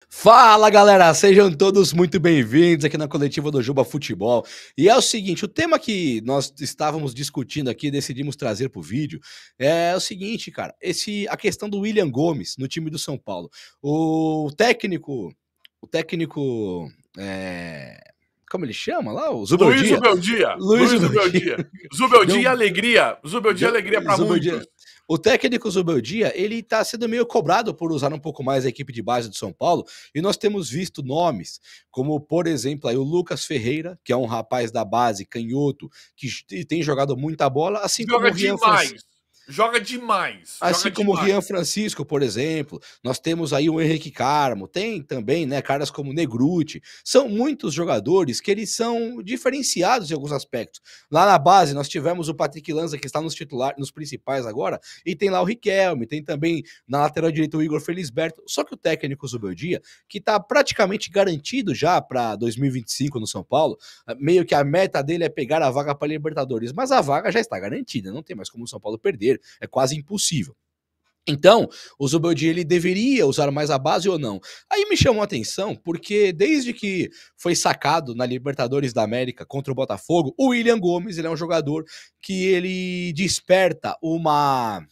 Fala galera, sejam todos muito bem-vindos aqui na coletiva do Juba Futebol. E é o seguinte, o tema que nós estávamos discutindo aqui, decidimos trazer para o vídeo, é o seguinte, cara, a questão do William Gomes no time do São Paulo. O técnico, como ele chama lá? O Luiz Zubeldia? Zubeldia. Luiz Luiz Zubeldia. Zubeldia. Zubeldia Deu, alegria. Zubeldia deu, alegria para Zubeldia. muitos. O técnico Zubeldia, ele tá sendo meio cobrado por usar um pouco mais a equipe de base do São Paulo, e nós temos visto nomes, como, por exemplo, aí o Lucas Ferreira, que é um rapaz da base, canhoto, que tem jogado muita bola, assim como Joga o Rian demais. Francisco. Joga demais. Assim Joga como o demais. Rian Francisco, por exemplo, nós temos aí o Henrique Carmo, tem também, né, caras como Negruti, são muitos jogadores que eles são diferenciados em alguns aspectos. Lá na base nós tivemos o Patrick Lanza, que está nos principais agora, e tem lá o Riquelme, tem também na lateral direita o Igor Felisberto, só que o técnico Zubeldia, que está praticamente garantido já para 2025 no São Paulo, meio que a meta dele é pegar a vaga para Libertadores, mas a vaga já está garantida, não tem mais como o São Paulo perder, é quase impossível. Então, o Zubeldia, ele deveria usar mais a base ou não? Aí me chamou a atenção, porque desde que foi sacado na Libertadores da América contra o Botafogo, o William Gomes, ele é um jogador que ele desperta uma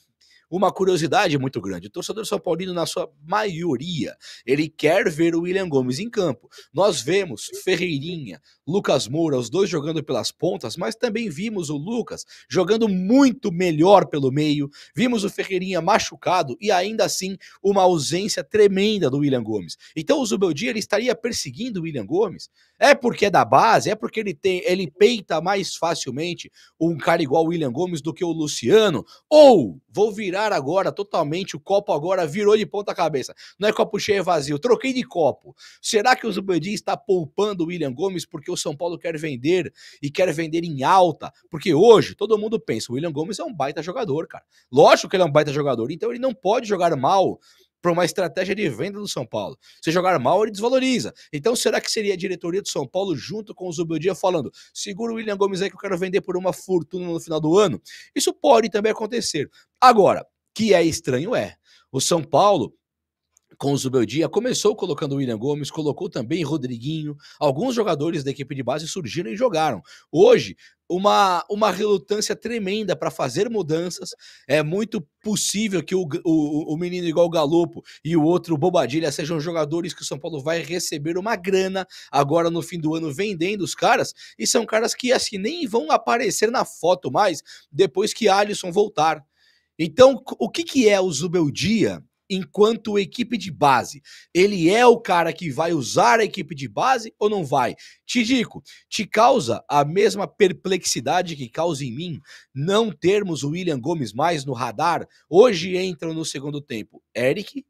curiosidade muito grande. O torcedor São Paulino, na sua maioria, ele quer ver o William Gomes em campo. Nós vemos Ferreirinha, Lucas Moura, os dois jogando pelas pontas, mas também vimos o Lucas jogando muito melhor pelo meio, vimos o Ferreirinha machucado e ainda assim uma ausência tremenda do William Gomes. Então o Zubeldia, ele estaria perseguindo o William Gomes? É porque é da base? É porque ele peita mais facilmente um cara igual o William Gomes do que o Luciano? Ou vou virar agora totalmente, o copo agora virou de ponta cabeça. Não é copo cheio, é vazio. Troquei de copo. Será que o Zubeldia está poupando o William Gomes porque o São Paulo quer vender e quer vender em alta? Porque hoje todo mundo pensa, o William Gomes é um baita jogador, cara. Lógico que ele é um baita jogador, então ele não pode jogar mal para uma estratégia de venda do São Paulo. Se jogar mal, ele desvaloriza. Então, será que seria a diretoria do São Paulo, junto com o Zubeldia, falando: segura o William Gomes aí que eu quero vender por uma fortuna no final do ano? Isso pode também acontecer. Agora, que é estranho o São Paulo, com o Zubeldia, começou colocando o William Gomes, colocou também Rodriguinho, alguns jogadores da equipe de base surgiram e jogaram. Hoje, uma relutância tremenda para fazer mudanças, é muito possível que o menino igual o Galopo e o outro Bobadilha sejam jogadores que o São Paulo vai receber uma grana agora no fim do ano vendendo os caras, e são caras que assim nem vão aparecer na foto mais depois que Alisson voltar. Então, o que é o Zubeldia enquanto equipe de base? Ele é o cara que vai usar a equipe de base ou não vai? Te digo, te causa a mesma perplexidade que causa em mim não termos o William Gomes mais no radar? Hoje entram no segundo tempo Eric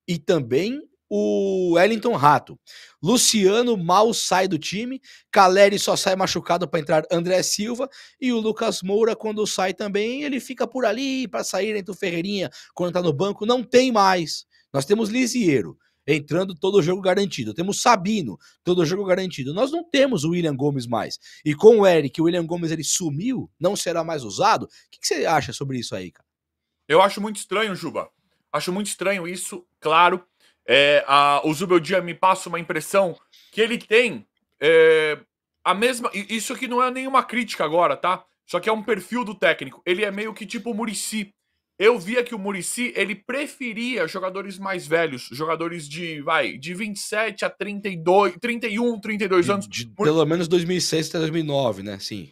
e também o Wellington Rato. Luciano mal sai do time, Caleri só sai machucado para entrar André Silva, e o Lucas Moura, quando sai também, ele fica por ali para sair entre o Ferreirinha quando tá no banco, não tem mais. Nós temos Lisieiro entrando todo o jogo garantido, temos Sabino todo o jogo garantido, nós não temos o William Gomes mais. E com o Eric, o William Gomes ele sumiu, não será mais usado. O que você acha sobre isso aí, cara? Eu acho muito estranho, Juba. Acho muito estranho isso, claro. O Zubeldia me passa uma impressão que ele tem a mesma... Isso aqui não é nenhuma crítica agora, tá? Só que é um perfil do técnico. Ele é meio que tipo o Muricy. Eu via que o Muricy, ele preferia jogadores mais velhos, jogadores de 27 a 32, 31, 32 anos. Pelo menos 2006 até 2009, né? Sim.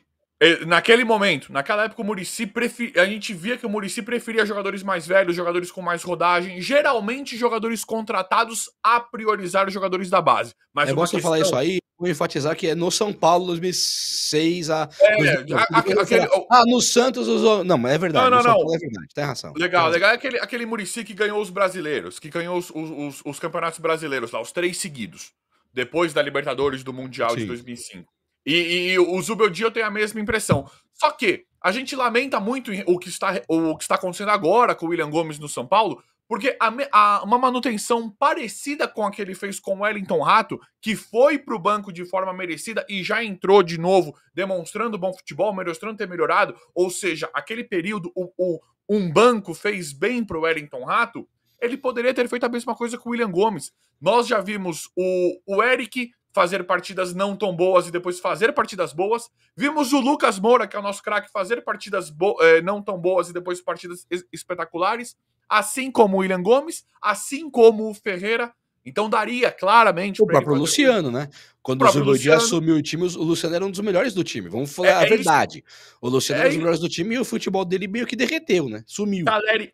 Naquele momento, naquela época, a gente via que o Muricy preferia jogadores mais velhos, jogadores com mais rodagem, geralmente jogadores contratados a priorizar os jogadores da base. Mas É bom uma você falar isso questão... aí, vou enfatizar que é no São Paulo 2006 a É, 2009. No Santos usou... Não, mas é verdade, no não, São não. Paulo é verdade, tem razão. Legal, legal é aquele Muricy que ganhou os brasileiros, que ganhou os campeonatos brasileiros lá, os 3 seguidos, depois da Libertadores do Mundial de Sim. 2005. E o Zubeldia tem a mesma impressão. Só que a gente lamenta muito o que está acontecendo agora com o William Gomes no São Paulo, porque uma manutenção parecida com a que ele fez com o Wellington Rato, que foi pro banco de forma merecida e já entrou de novo, demonstrando bom futebol, mostrando ter melhorado, ou seja, aquele período um banco fez bem pro Wellington Rato, ele poderia ter feito a mesma coisa com o William Gomes. Nós já vimos o Eric fazer partidas não tão boas e depois fazer partidas boas. Vimos o Lucas Moura, que é o nosso craque, fazer partidas não tão boas e depois partidas espetaculares. Assim como o William Gomes, assim como o Ferreira. Então daria claramente O próprio Luciano, né? Quando o Zubeldia assumiu o time, o Luciano era um dos melhores do time. Vamos falar a verdade. Isso. O Luciano era um dos melhores do time e o futebol dele meio que derreteu, né? Sumiu.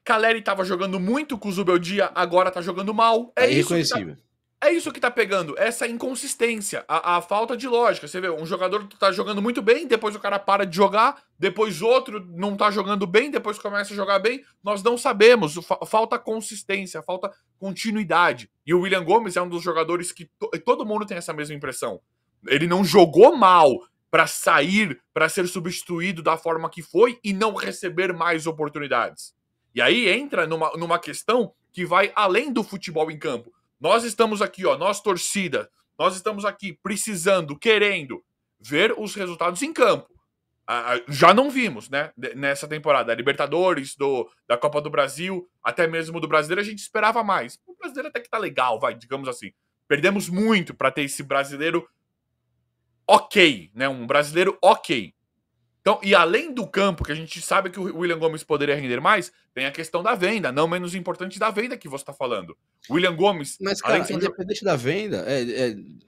Caleri tava jogando muito com o Zubeldia, agora tá jogando mal. É irreconhecível. É isso que tá pegando, essa inconsistência, a falta de lógica. Você vê, um jogador tá jogando muito bem, depois o cara para de jogar, depois outro não tá jogando bem, depois começa a jogar bem. Nós não sabemos, falta consistência, falta continuidade. E o William Gomes é um dos jogadores que todo mundo tem essa mesma impressão. Ele não jogou mal para sair, para ser substituído da forma que foi e não receber mais oportunidades. E aí entra numa questão que vai além do futebol em campo. Nós estamos aqui, ó, nós torcida, nós estamos aqui precisando, querendo ver os resultados em campo. Já não vimos, né, nessa temporada. A Libertadores, da Copa do Brasil, até mesmo do Brasileiro, a gente esperava mais. O Brasileiro até que tá legal, digamos assim. Perdemos muito para ter esse brasileiro ok, né, um brasileiro ok. Então, e além do campo, que a gente sabe que o William Gomes poderia render mais, tem a questão da venda, não menos importante da venda que você está falando. O William Gomes... Mas, cara, independente da venda,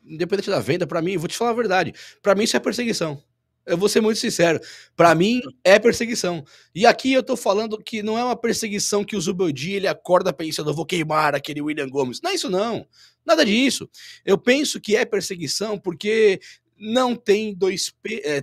independente da venda, pra mim, vou te falar a verdade, pra mim isso é perseguição. Eu vou ser muito sincero. Pra mim, é perseguição. E aqui eu tô falando que não é uma perseguição que o Zubeldia, ele acorda pensando, eu vou queimar aquele William Gomes. Não é isso, não. Nada disso. Eu penso que é perseguição porque... não tem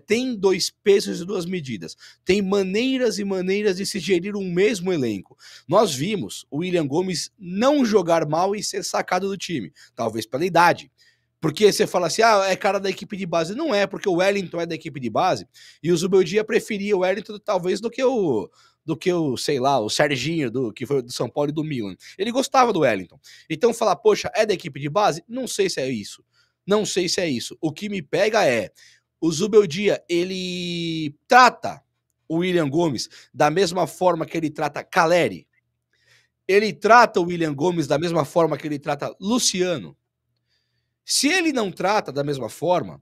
tem dois pesos e duas medidas. Tem maneiras e maneiras de se gerir um mesmo elenco. Nós vimos o William Gomes não jogar mal e ser sacado do time. Talvez pela idade. Porque você fala assim, é cara da equipe de base. Não é, porque o Wellington é da equipe de base e o Zubeldia preferia o Wellington talvez do que o, sei lá, o Serginho, que foi do São Paulo e do Milan. Ele gostava do Wellington. Então falar, poxa, é da equipe de base? Não sei se é isso. Não sei se é isso. O que me pega é o Zubeldia, ele trata o William Gomes da mesma forma que ele trata Caleri. Ele trata o William Gomes da mesma forma que ele trata Luciano. Se ele não trata da mesma forma, o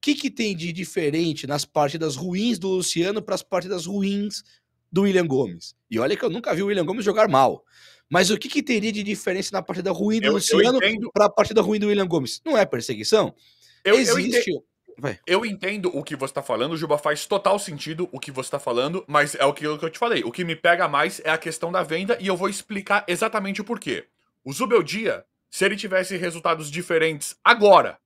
que tem de diferente nas partidas ruins do Luciano para as partidas ruins do William Gomes? E olha que eu nunca vi o William Gomes jogar mal. Mas o que teria de diferença na partida ruim do Luciano para a partida ruim do William Gomes? Não é perseguição? Eu entendo o que você está falando, Juba, faz total sentido o que você está falando, mas é aquilo que eu te falei. O que me pega mais é a questão da venda e eu vou explicar exatamente o porquê. O Zubeldia, se ele tivesse resultados diferentes agora,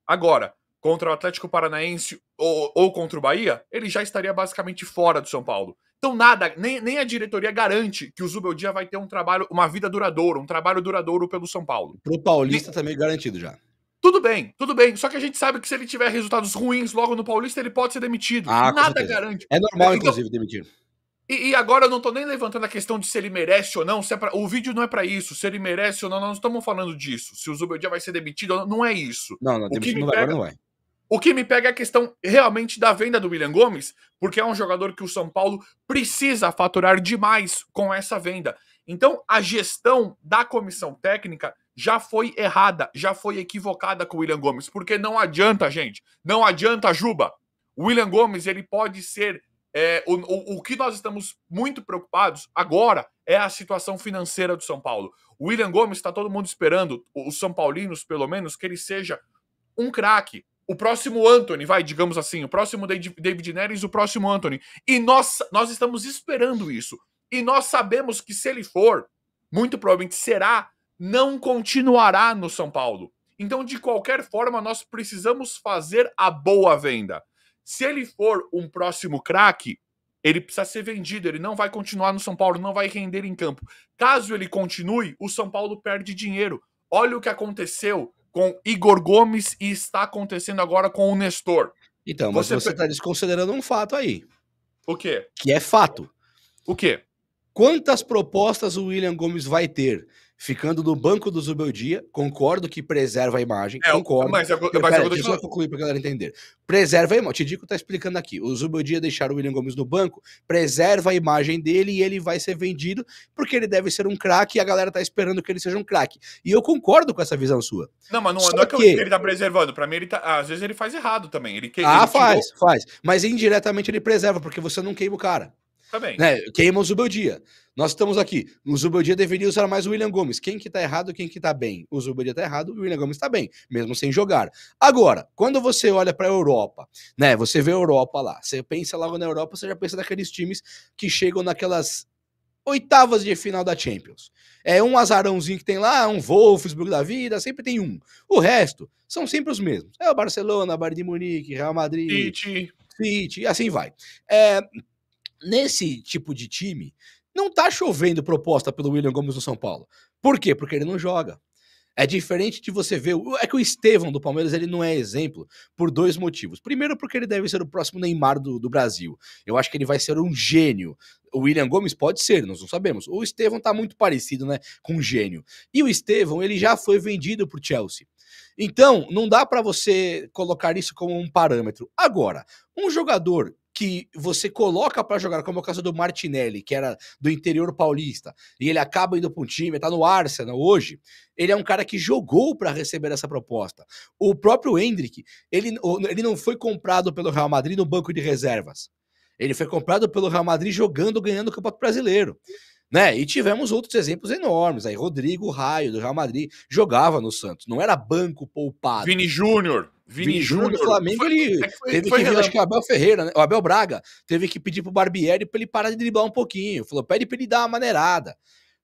contra o Atlético Paranaense ou contra o Bahia, ele já estaria basicamente fora do São Paulo. Então nada, nem a diretoria garante que o Zubeldia vai ter uma vida duradoura, um trabalho duradouro pelo São Paulo. Pro Paulista também garantido já. Tudo bem. Só que a gente sabe que se ele tiver resultados ruins logo no Paulista, ele pode ser demitido. Nada garante. É normal, inclusive, demitir. E agora eu não tô nem levantando a questão de se ele merece ou não. O vídeo não é pra isso. Se ele merece ou não, nós não estamos falando disso. Se o Zubeldia vai ser demitido ou não, não é isso. Não, demitido não vai. O que me pega é a questão realmente da venda do William Gomes, porque é um jogador que o São Paulo precisa faturar demais com essa venda. Então, a gestão da comissão técnica já foi errada, já foi equivocada com o William Gomes, porque não adianta, gente. Não adianta, Juba. O William Gomes, ele pode ser... o que nós estamos muito preocupados agora é a situação financeira do São Paulo. O William Gomes, está todo mundo esperando, os São Paulinos, pelo menos, que ele seja um craque. O próximo Antony, digamos assim, o próximo David Neres, o próximo Antony. E nós estamos esperando isso. E nós sabemos que se ele for, muito provavelmente será, não continuará no São Paulo. Então, de qualquer forma, nós precisamos fazer a boa venda. Se ele for um próximo craque, ele precisa ser vendido, ele não vai continuar no São Paulo, não vai render em campo. Caso ele continue, o São Paulo perde dinheiro. Olha o que aconteceu com Igor Gomes e está acontecendo agora com o Nestor. Então, mas você está desconsiderando um fato aí. O quê? Que é fato. O quê? Quantas propostas o William Gomes vai ter ficando no banco do Zubeldia, concordo que preserva a imagem, É, concordo. mas é o que eu Pera, tô te deixa eu só falando. concluir pra galera entender. Preserva a imagem. O Tidico tá explicando aqui. O Zubeldia deixar o William Gomes no banco, preserva a imagem dele e ele vai ser vendido porque ele deve ser um craque e a galera tá esperando que ele seja um craque. E eu concordo com essa visão sua. Não, mas Só não é que que ele tá preservando. Pra mim, ele tá. Às vezes ele faz errado também. ah, Ele tirou. faz. Mas indiretamente ele preserva, porque você não queima o cara. Também. Né? Queima o Zubeldia. Nós estamos aqui. O Zubeldia deveria usar mais o William Gomes. Quem que tá errado, quem que tá bem? O Zubeldia tá errado, o William Gomes tá bem, mesmo sem jogar. Agora, quando você olha pra Europa, né? Você vê a Europa lá. Você pensa logo na Europa, você já pensa naqueles times que chegam naquelas oitavas de final da Champions. É um azarãozinho que tem lá, um Wolfsburg da vida, sempre tem um. O resto são sempre os mesmos. É o Barcelona, Bayern de Munique, Real Madrid, City, e assim vai. Nesse tipo de time, não tá chovendo proposta pelo William Gomes no São Paulo. Por quê? Porque ele não joga. É diferente de você ver. É que o Estevão do Palmeiras ele não é exemplo por dois motivos. Primeiro, porque ele deve ser o próximo Neymar do Brasil. Eu acho que ele vai ser um gênio. O William Gomes pode ser, nós não sabemos. O Estevão tá muito parecido, né, com um gênio. E o Estevão, ele já foi vendido pro Chelsea. Então, não dá para você colocar isso como um parâmetro. Agora, um jogador que você coloca para jogar, como é o caso do Martinelli, que era do interior paulista, e ele acaba indo para um time, tá no Arsenal hoje, ele é um cara que jogou para receber essa proposta. O próprio Endrick, ele não foi comprado pelo Real Madrid no banco de reservas. Ele foi comprado pelo Real Madrid jogando, ganhando o Campeonato Brasileiro. Né? E tivemos outros exemplos enormes. Aí, Rodrigo Raio, do Real Madrid, jogava no Santos. Não era banco poupado. Vini Júnior. Vini Júnior do Flamengo, ele teve que vir, acho que o Abel Ferreira, né? O Abel Braga teve que pedir pro Barbieri pra ele parar de driblar um pouquinho. Falou, pede pra ele dar uma maneirada.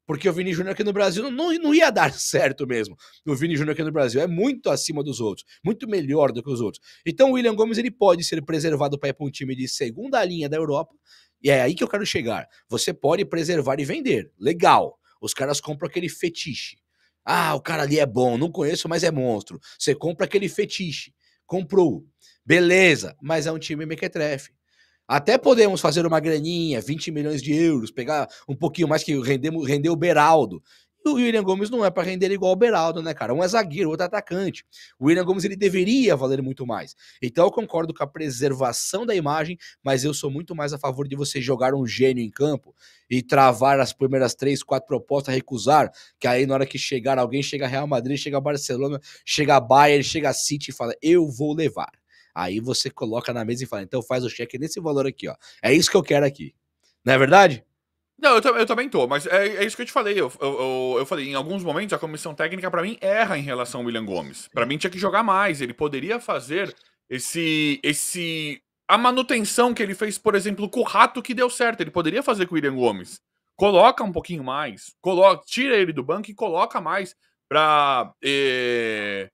Porque o Vini Júnior aqui no Brasil não ia dar certo mesmo. O Vini Júnior aqui no Brasil é muito acima dos outros, muito melhor do que os outros. Então o William Gomes ele pode ser preservado para ir para um time de segunda linha da Europa, e é aí que eu quero chegar. Você pode preservar e vender. Legal. Os caras compram aquele fetiche. Ah, o cara ali é bom, não conheço, mas é monstro. Você compra aquele fetiche. Comprou. Beleza, mas é um time mequetrefe. Até podemos fazer uma graninha, 20 milhões de euros, pegar um pouquinho mais que render o Beraldo. E o William Gomes não é para render igual o Beraldo, né, cara? Um é zagueiro, outro é atacante. O William Gomes ele deveria valer muito mais. Então eu concordo com a preservação da imagem, mas eu sou muito mais a favor de você jogar um gênio em campo e travar as primeiras 3, 4 propostas, recusar, que aí na hora que chegar alguém, chega Real Madrid, chega Barcelona, chega Bayern, chega City e fala, eu vou levar. Aí você coloca na mesa e fala, então faz o cheque nesse valor aqui, ó. É isso que eu quero aqui. Não é verdade? Não, eu também tô, mas é isso que eu te falei. Eu falei, em alguns momentos a comissão técnica, pra mim, erra em relação ao William Gomes. Pra mim, tinha que jogar mais. Ele poderia fazer a manutenção que ele fez, por exemplo, com o Rato, que deu certo. Ele poderia fazer com o William Gomes. Coloca um pouquinho mais. Tira ele do banco e coloca mais pra ele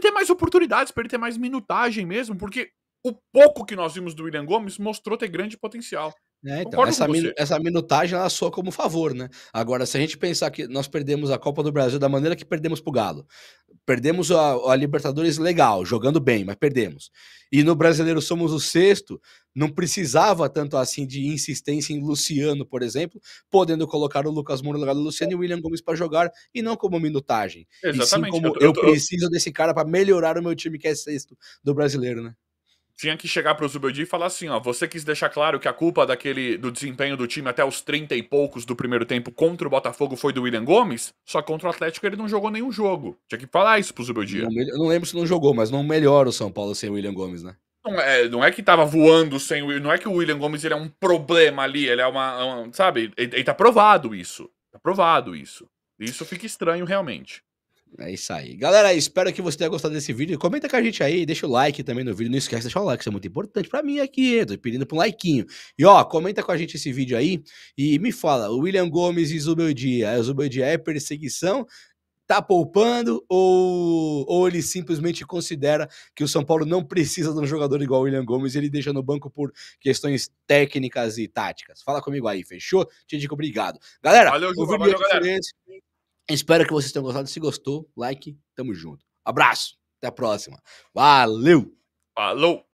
ter mais oportunidades, pra ele ter mais minutagem mesmo, porque o pouco que nós vimos do William Gomes mostrou ter grande potencial. Então, Concordo com você. essa minutagem ela soa como favor, né? Agora, se a gente pensar que nós perdemos a Copa do Brasil da maneira que perdemos pro Galo, perdemos a Libertadores legal, jogando bem, mas perdemos. E no Brasileiro somos o sexto, não precisava tanto assim de insistência em Luciano, por exemplo, podendo colocar o Lucas Moura no lugar do Luciano e o William Gomes para jogar, e não como minutagem. E sim Exatamente. como eu preciso desse cara para melhorar o meu time que é sexto do Brasileiro, né? Tinha que chegar pro Zubeldia e falar assim, ó, você quis deixar claro que a culpa do desempenho do time até os 30 e poucos do primeiro tempo contra o Botafogo foi do William Gomes, só contra o Atlético ele não jogou nenhum jogo. Tinha que falar isso pro Zubeldia. Eu não lembro se não jogou, mas não melhora o São Paulo sem o William Gomes, né? Não é que tava voando sem o... Não é que o William Gomes ele é um problema ali, ele é sabe? Ele tá provado isso. Tá provado isso. Isso fica estranho realmente. É isso aí. Galera, espero que você tenha gostado desse vídeo. Comenta com a gente aí, deixa o like também no vídeo. Não esquece de deixar o like, isso é muito importante pra mim aqui. Tô pedindo pra um likeinho. E ó, comenta com a gente esse vídeo aí e me fala, o William Gomes e Zubeldia. O Zubeldia é perseguição? Tá poupando ou ele simplesmente considera que o São Paulo não precisa de um jogador igual o William Gomes e ele deixa no banco por questões técnicas e táticas? Fala comigo aí, fechou? Te digo obrigado. Galera, Valeu, o Juba, vídeo valeu, galera. esse. Espero que vocês tenham gostado. Se gostou, like, tamo junto. Abraço, até a próxima. Valeu! Falou!